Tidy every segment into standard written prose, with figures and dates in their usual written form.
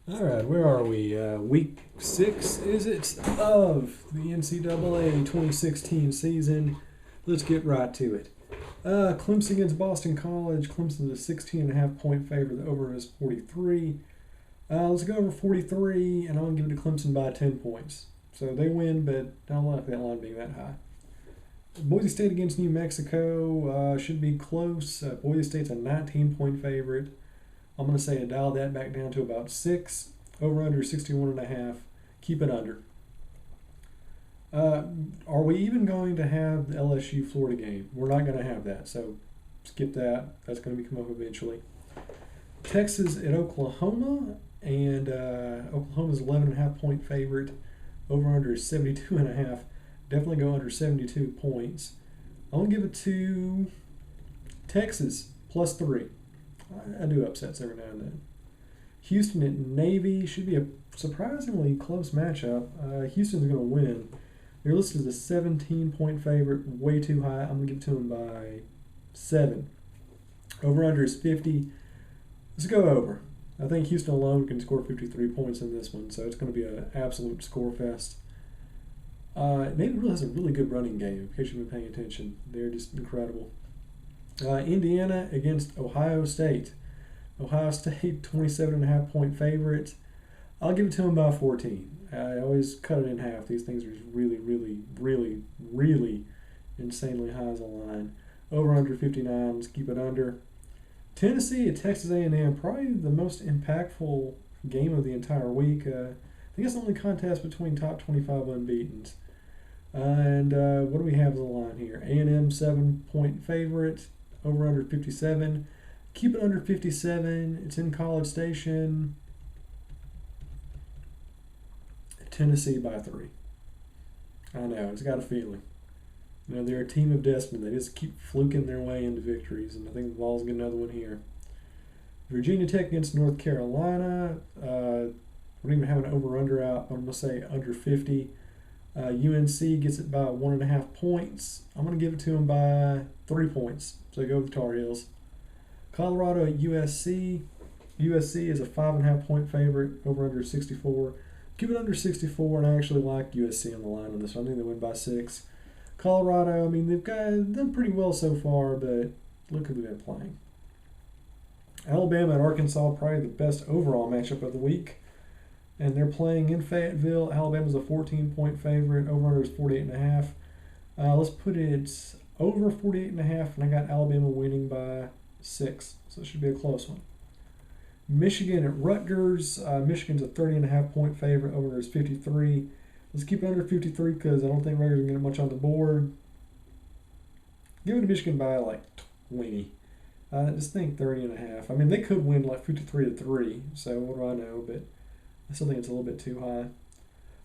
All right, where are we? Week 6, is it, of the NCAA 2016 season? Let's get right to it. Clemson against Boston College. Clemson's a 16.5-point favorite. The over is 43. Let's go over 43, and I'm going to give it to Clemson by 10 points. So they win, but I don't like that line being that high. Boise State against New Mexico should be close. Boise State's a 19-point favorite. I'm going to say I dial that back down to about 6. Over under 61.5. Keep it under. Are we even going to have the LSU Florida game? We're not going to have that, so skip that. That's going to come up eventually. Texas at Oklahoma, and Oklahoma's 11.5-point favorite. Over under is 72.5. Definitely go under 72 points. I'm going to give it to Texas plus 3. I do upsets every now and then. Houston at Navy should be a surprisingly close matchup. Houston's going to win. They're listed as a 17-point favorite, way too high. I'm going to give it to them by 7. Over-under is 50. Let's go over. I think Houston alone can score 53 points in this one, so it's going to be an absolute score fest. Navy really has a really good running game, in case you've been paying attention. They're just incredible. Indiana against Ohio State. Ohio State, 27.5-point favorite. I'll give it to them by 14. I always cut it in half. These things are just really, really, really, really insanely high as a line. Over under 59. Let's keep it under. Tennessee at Texas A&M, probably the most impactful game of the entire week. I think it's the only contest between top 25 unbeatens. And what do we have as a line here? A&M 7-point favorite. Over under 57. Keep it under 57. It's in College Station. Tennessee by 3. I know, it's got a feeling. You know, they're a team of destiny. They just keep fluking their way into victories, and I think the Vols get another one here. Virginia Tech against North Carolina. We don't even have an over-under out. I'm going to say under 50. UNC gets it by 1.5 points. I'm going to give it to them by 3 points. So go with the Tar Heels. Colorado at USC. USC is a 5.5-point favorite. Over under 64. Keep it under 64, and I actually like USC on the line on this one. I think they win by 6. Colorado, I mean, they've done pretty well so far, but look who they've been playing. Alabama and Arkansas, probably the best overall matchup of the week. And they're playing in Fayetteville. Alabama's a 14-point favorite. Over under is 48.5. Let's put it over 48.5, and I got Alabama winning by 6. So it should be a close one. Michigan at Rutgers. Michigan's a 30.5-point favorite. Over under is 53. Let's keep it under 53 because I don't think Rutgers can get much on the board. Give it to Michigan by like 20. Just think 30.5. I mean, they could win like 53-3. So what do I know? But I still think it's a little bit too high.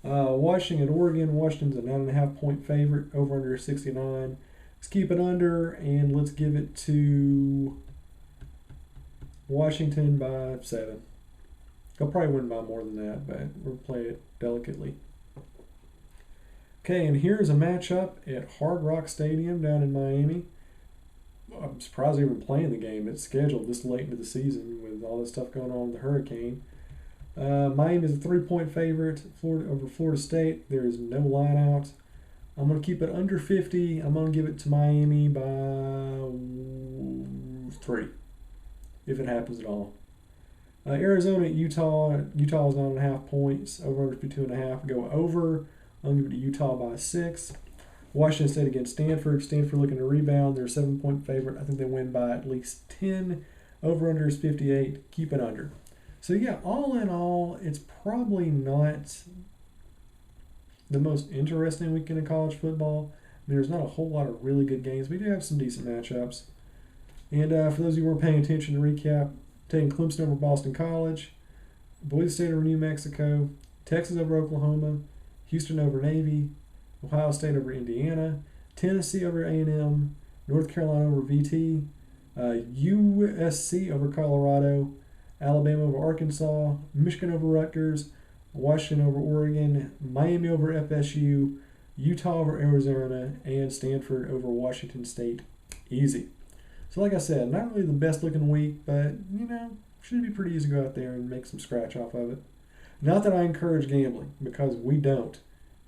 Washington at Oregon. Washington's a 9.5-point favorite. Over under 69. Let's keep it under, and let's give it to Washington by 7. They'll probably win by more than that, but we'll play it delicately. Okay, and here's a matchup at Hard Rock Stadium down in Miami. I'm surprised they're even playing the game. It's scheduled this late into the season with all this stuff going on with the hurricane. Miami is a 3-point favorite over Florida State. There is no line out. I'm going to keep it under 50. I'm going to give it to Miami by 3, if it happens at all. Arizona at Utah. Utah is 9.5 points. Over under 52.5. Go over. I'll give it to Utah by 6. Washington State against Stanford. Stanford looking to rebound. They're a 7-point favorite. I think they win by at least 10. Over under is 58. Keep it under. So yeah, all in all, it's probably not the most interesting weekend of college football. There's not a whole lot of really good games. We do have some decent matchups. And for those of you who weren't paying attention, to recap, taking Clemson over Boston College, Boise State over New Mexico, Texas over Oklahoma, Houston over Navy, Ohio State over Indiana, Tennessee over A&M, North Carolina over VT, USC over Colorado, Alabama over Arkansas, Michigan over Rutgers, Washington over Oregon, Miami over FSU, Utah over Arizona, and Stanford over Washington State. Easy. So like I said, not really the best looking week, but, you know, should be pretty easy to go out there and make some scratch off of it. Not that I encourage gambling, because we don't.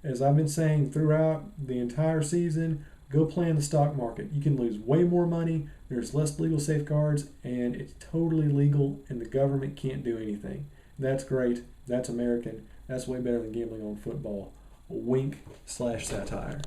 As I've been saying throughout the entire season, go play in the stock market. You can lose way more money, there's less legal safeguards, and it's totally legal, and the government can't do anything. That's great. That's American. That's way better than gambling on football. Wink/satire.